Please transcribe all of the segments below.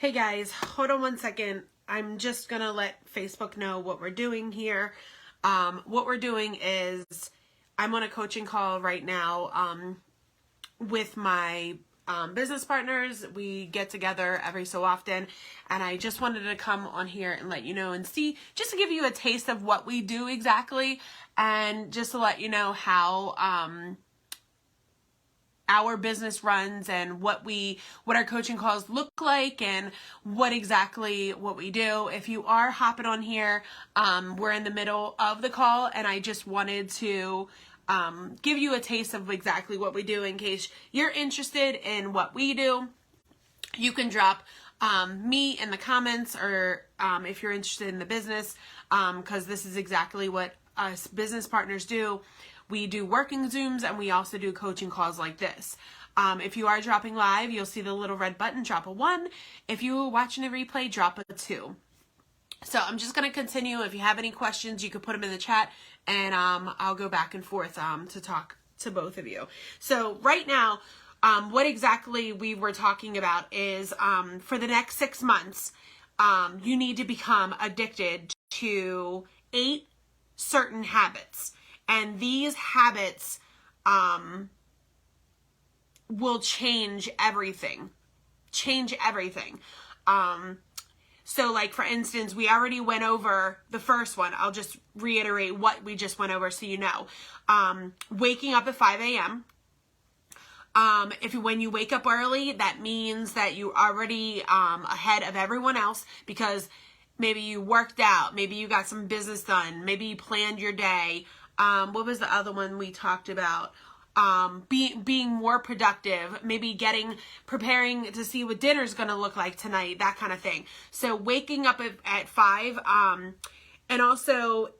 Hey guys, hold on one second. I'm just gonna let Facebook know what we're doing here. What we're doing is I'm on a coaching call right now with my business partners. We get together every so often, and I just wanted to come on here and let you know and see, just to give you a taste of what we do exactly, and just to let you know how our business runs and what our coaching calls look like and what we do. If you are hopping on here, we're in the middle of the call, and I just wanted to give you a taste of exactly what we do in case you're interested in what we do. You can drop me in the comments, or if you're interested in the business, because this is exactly what us business partners do. We do working Zooms, and we also do coaching calls like this. If you are dropping live, you'll see the little red button, drop a 1. If you're watching a replay, drop a 2. So I'm just going to continue. If you have any questions, you can put them in the chat, and I'll go back and forth to talk to both of you. So right now, what exactly we were talking about is for the next 6 months, you need to become addicted to 8 certain habits. And these habits will change everything. So like, for instance, we already went over the first one. I'll just reiterate what we just went over so you know. Waking up at 5 a.m. When you wake up early, that means that you're already ahead of everyone else, because maybe you worked out, maybe you got some business done, maybe you planned your day. What was the other one we talked about? Being more productive, maybe preparing to see what dinner's gonna look like tonight, that kind of thing. So waking up at 5, and also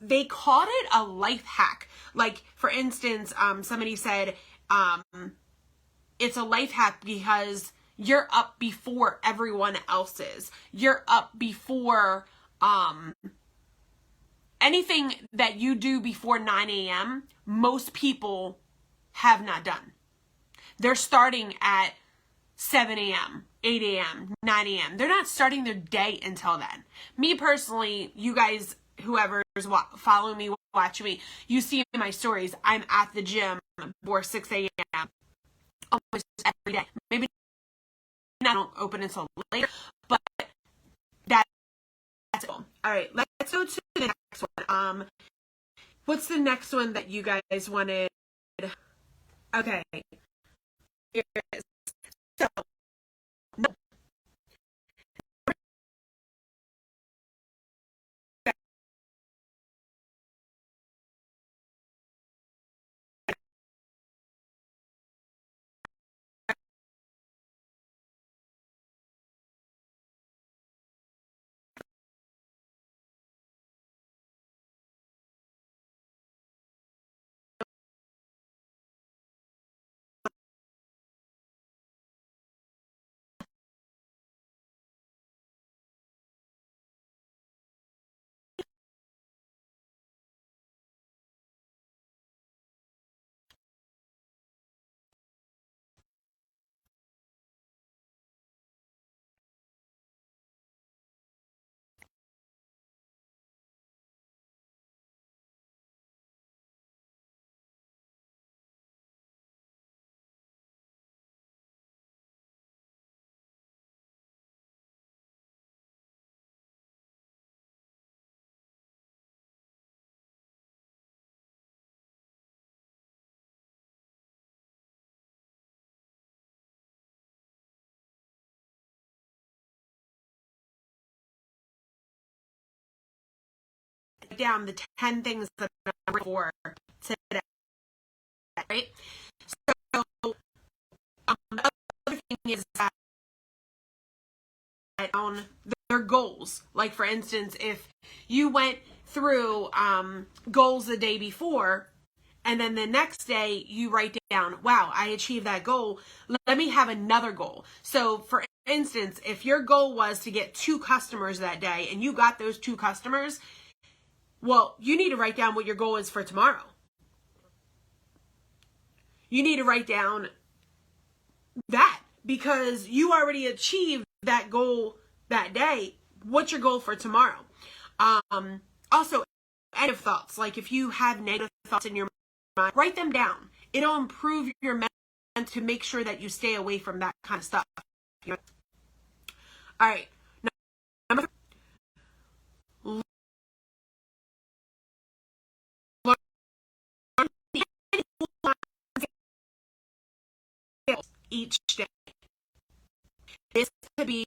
they called it a life hack. Like, for instance, somebody said, it's a life hack because you're up before everyone else is. You're up before, anything that you do before 9 a.m., most people have not done. They're starting at 7 a.m., 8 a.m., 9 a.m. They're not starting their day until then. Me personally, you guys, whoever's following me, watching me, you see in my stories, I'm at the gym before 6 a.m. almost every day. Maybe I don't open until later, but that's it. All right, let's go to the next one. What's the next one that you guys wanted? Okay, here it is. So, down the 10 things that I'm for today, right? So, the other thing is that on their goals. Like, for instance, if you went through goals the day before, and then the next day you write down, wow, I achieved that goal. Let me have another goal. So, for instance, if your goal was to get 2 customers that day, and you got those 2 customers, well, you need to write down what your goal is for tomorrow. You need to write down that, because you already achieved that goal that day, what's your goal for tomorrow? Also, negative thoughts. Like if you have negative thoughts in your mind, write them down. It'll improve your mental to make sure that you stay away from that kind of stuff. All right. Number 3. Each day. This could be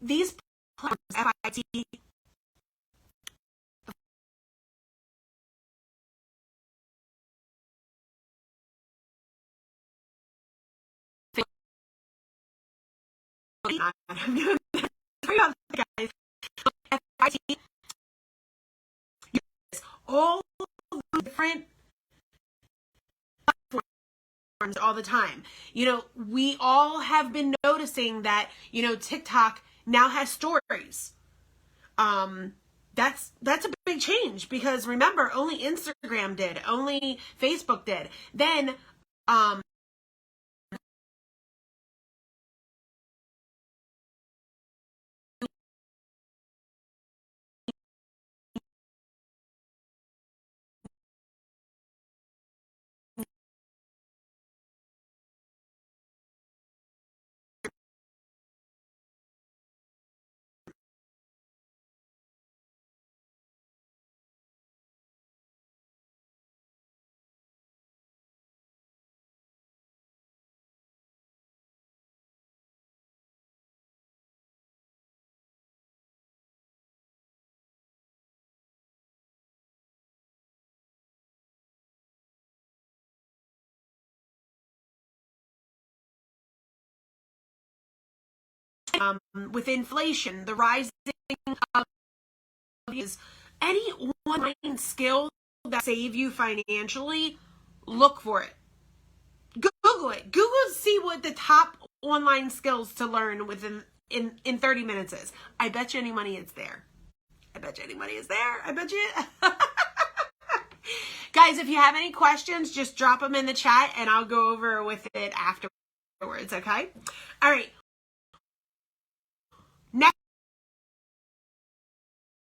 these platforms, FIT, guys, FIT, all different platforms all the time. You know, we all have been noticing that, you know, TikTok now has stories. That's a big change, because remember, only Instagram did, only Facebook did. Then with inflation, the rising of any online skill that save you financially, look for it. Google it. Google to see what the top online skills to learn within in 30 minutes is. I bet you any money it's there. I bet you any money is there. I bet you. Guys, if you have any questions, just drop them in the chat and I'll go over with it afterwards, okay? All right. Next,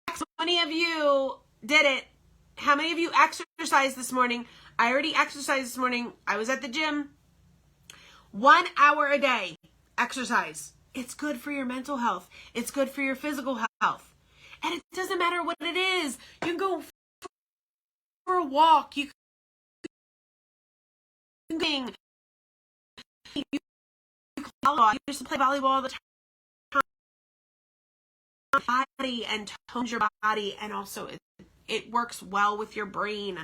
how many of you did it? How many of you exercised this morning? I already exercised this morning. I was at the gym. 1 hour a day exercise. It's good for your mental health. It's good for your physical health. And it doesn't matter what it is. You can go for a walk. You can used to play volleyball all the time. Body and tones your body, and also it works well with your brain.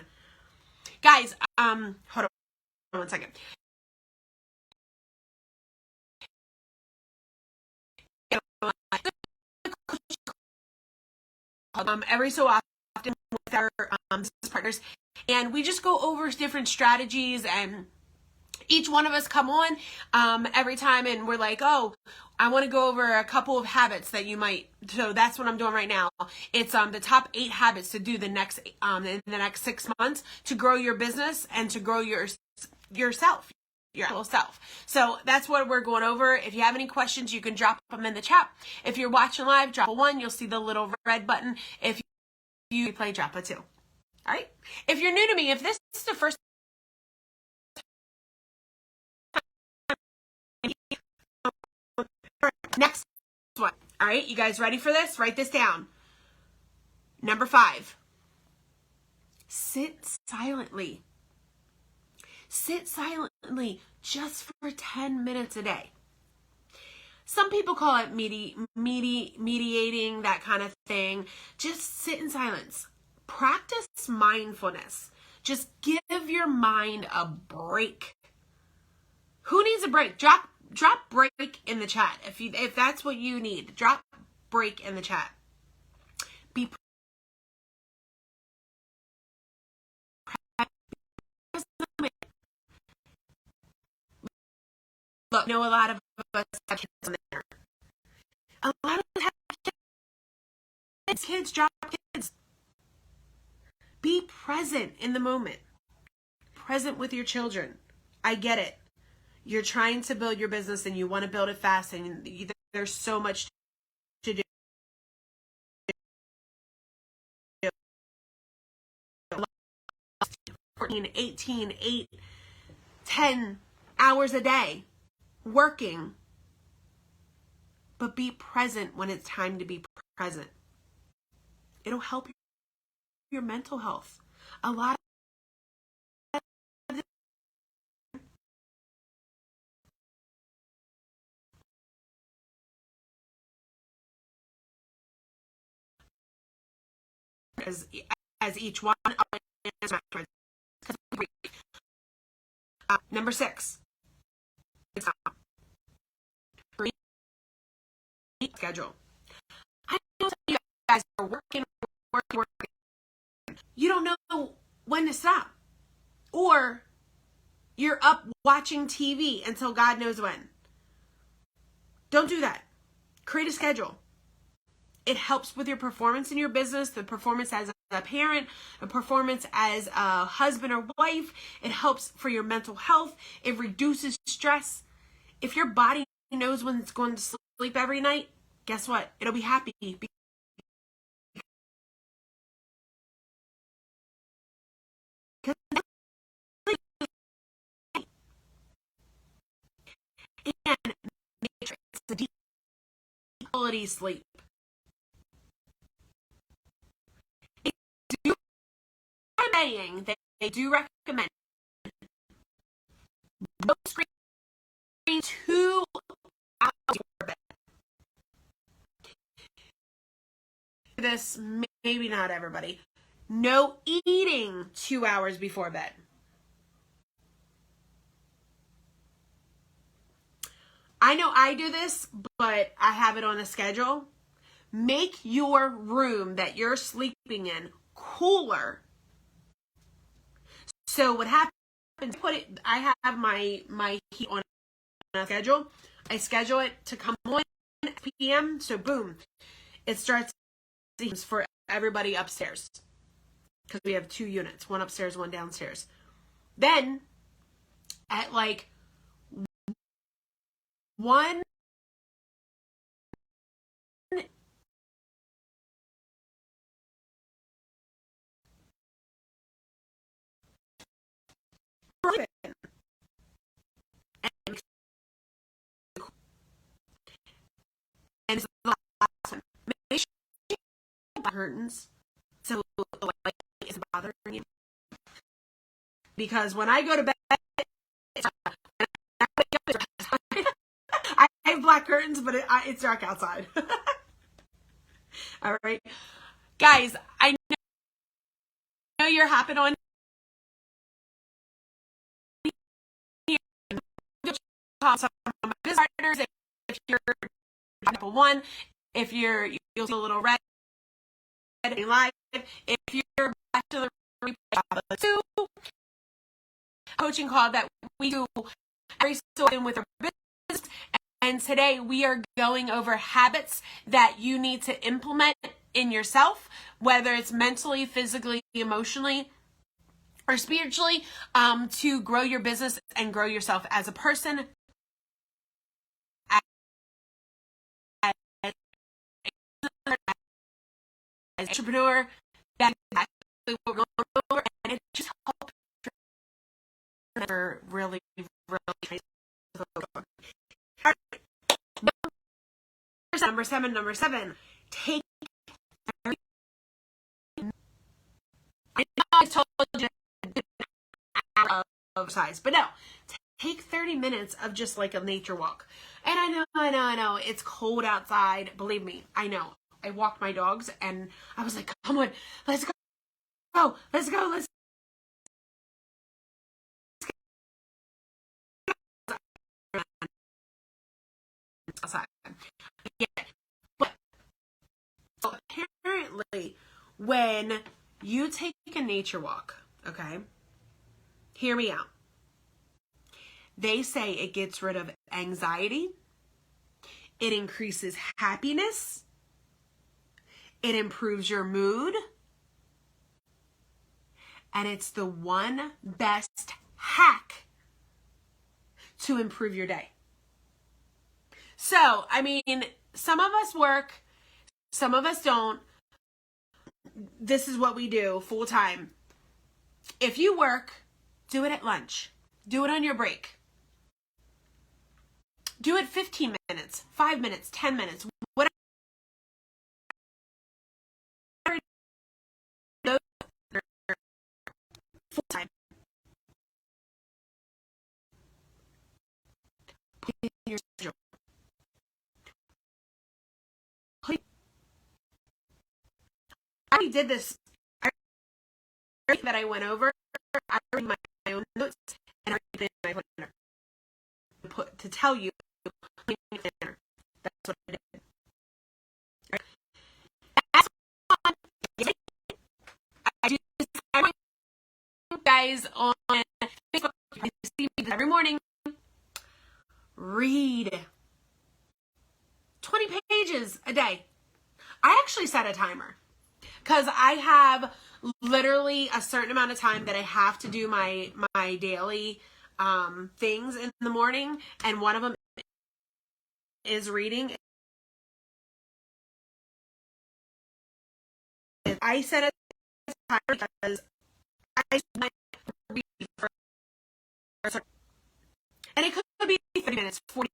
Guys, hold on 1 second. Every so often with our business partners, and we just go over different strategies, and each one of us come on every time, and we're like, oh, I want to go over a couple of habits that you might. So that's what I'm doing right now. It's the top 8 habits to do in the next 6 months to grow your business and to grow yourself, your whole self. So that's what we're going over. If you have any questions, you can drop them in the chat. If you're watching live, drop a 1. You'll see the little red button. If you replay, drop a 2. All right. If you're new to me, if this is the first next one. All right, you guys ready for this? Write this down. Number 5. Sit silently. Sit silently just for 10 minutes a day. Some people call it mediating, that kind of thing. Just sit in silence. Practice mindfulness. Just give your mind a break. Who needs a break? Drop break in the chat. If that's what you need, drop break in the chat. Be Look, I know a lot of us have kids on there. A lot of us have kids. Drop kids. Be present in the moment. Present with your children. I get it. you're trying to build your business and you want to build it fast, and there's so much to do. 14, 18, 8, 10 hours a day working. But be present when it's time to be present. It'll help your mental health. A lot of as each one. Number 6. Schedule. I know you guys are working. You don't know when to stop. Or you're up watching TV until God knows when. Don't do that. Create a schedule. It helps with your performance in your business, the performance as a parent, the performance as a husband or wife. It helps for your mental health. It reduces stress. If your body knows when it's going to sleep every night, guess what? It'll be happy. And it's a deep quality sleep. They do recommend no screen 2 hours before bed. This, maybe not everybody. No eating 2 hours before bed. I know I do this, but I have it on a schedule. Make your room that you're sleeping in cooler. So what happens, I have my heat on a schedule. I schedule it to come on at p.m. So boom, it starts for everybody upstairs. Because we have 2 units, one upstairs, one downstairs. Then at like 1 and it's the last one. Make sure you have curtains so the light isn't bothering you. Because when I go to bed, I have black curtains, but it's dark outside. All right, guys, I know you're hopping on here. Some of my business partners, if you're example 1, if you'll see a little red live, if you're back to the replay 2 coaching call that we do every so often with our business. And today we are going over habits that you need to implement in yourself, whether it's mentally, physically, emotionally, or spiritually, to grow your business and grow yourself as a person, as an entrepreneur. That's actually what we're going over, and it just helps really nice. Number seven, take every, I know I told you of size, but no, take 30 minutes of just like a nature walk. And I know, it's cold outside. Believe me, I know. I walked my dogs and I was like, come on, let's go, let's go. Outside. Yeah. But so apparently when you take a nature walk, okay, hear me out. They say it gets rid of anxiety, it increases happiness, it improves your mood, and it's the one best hack to improve your day. So, I mean, some of us work, some of us don't. This is what we do full time. If you work, do it at lunch. Do it on your break. Do it 15 minutes, 5 minutes, 10 minutes, whatever. Full time. Your schedule. I already did this. That I went over. I read my own notes and I put it in my planner. To tell you, planner. That's what I did. Right. That's one. I do this every guys on Facebook. You see me every morning. Read 20 pages a day. I actually set a timer because I have literally a certain amount of time that I have to do my daily things in the morning, and one of them is reading. I set a timer because I might read for, and it could be 30 minutes, 45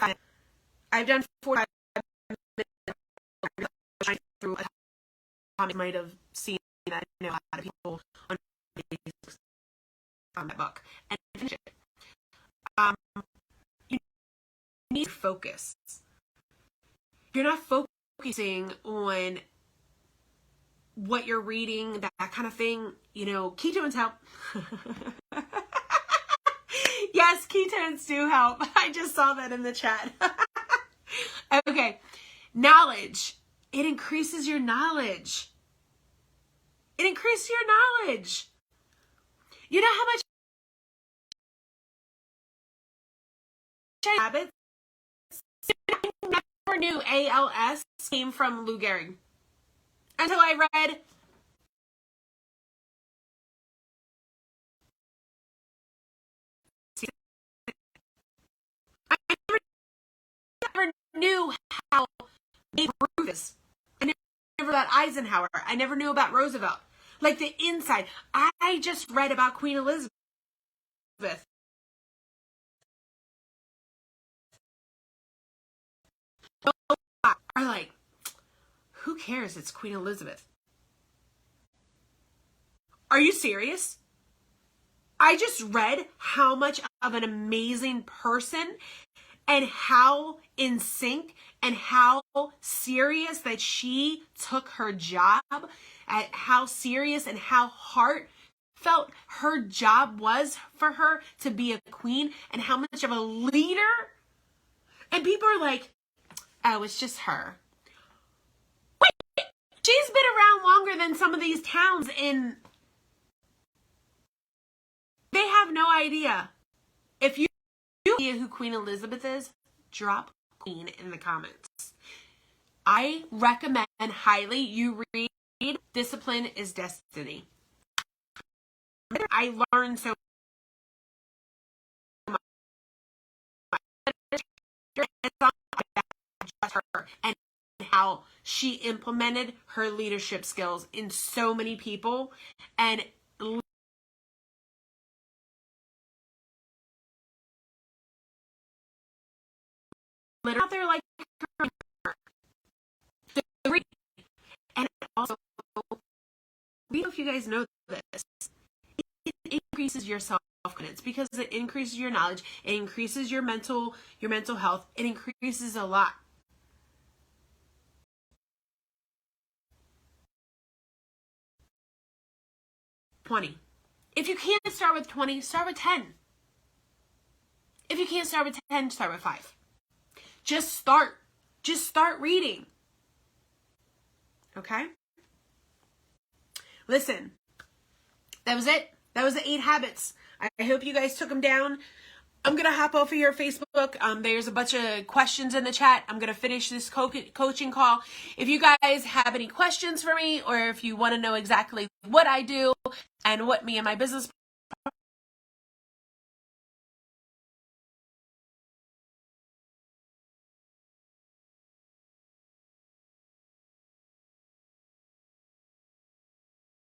minutes. I've done 45 minutes through a topic. Might have seen. I know a lot of people on Facebook on that book and finish it. You need to focus. You're not focusing on what you're reading, that kind of thing. You know, ketones help. Yes, ketones do help. I just saw that in the chat. Okay. Knowledge. It increases your knowledge. It increases your knowledge. You know how much habits? I never knew ALS came from Lou Gehrig until I read I never knew how Babe Ruth is. I never knew about Eisenhower. I never knew about Roosevelt. Like the inside. I just read about Queen Elizabeth. Are like, who cares? It's Queen Elizabeth. Are you serious? I just read how much of an amazing person and how in sync and how serious that she took her job, at how serious and how heartfelt her job was for her to be a queen, and how much of a leader. And people are like, oh, it's just her. Wait, she's been around longer than some of these towns in. They have no idea. If you have no idea who Queen Elizabeth is, drop Queen in the comments. I recommend highly you read Discipline is Destiny. I learned so much about her and how she implemented her leadership skills in so many people, and literally out there like her. And also, I don't know if you guys know this, it increases your self-confidence because it increases your knowledge, it increases your mental health, it increases a lot. $20. If you can't start with 20, start with 10. If you can't start with 10, start with 5. Just start. Just start reading. Okay? Listen, that was it. That was the 8 habits. I hope you guys took them down. I'm going to hop off of your Facebook. There's a bunch of questions in the chat. I'm going to finish this coaching call. If you guys have any questions for me, or if you want to know exactly what I do and what me and my business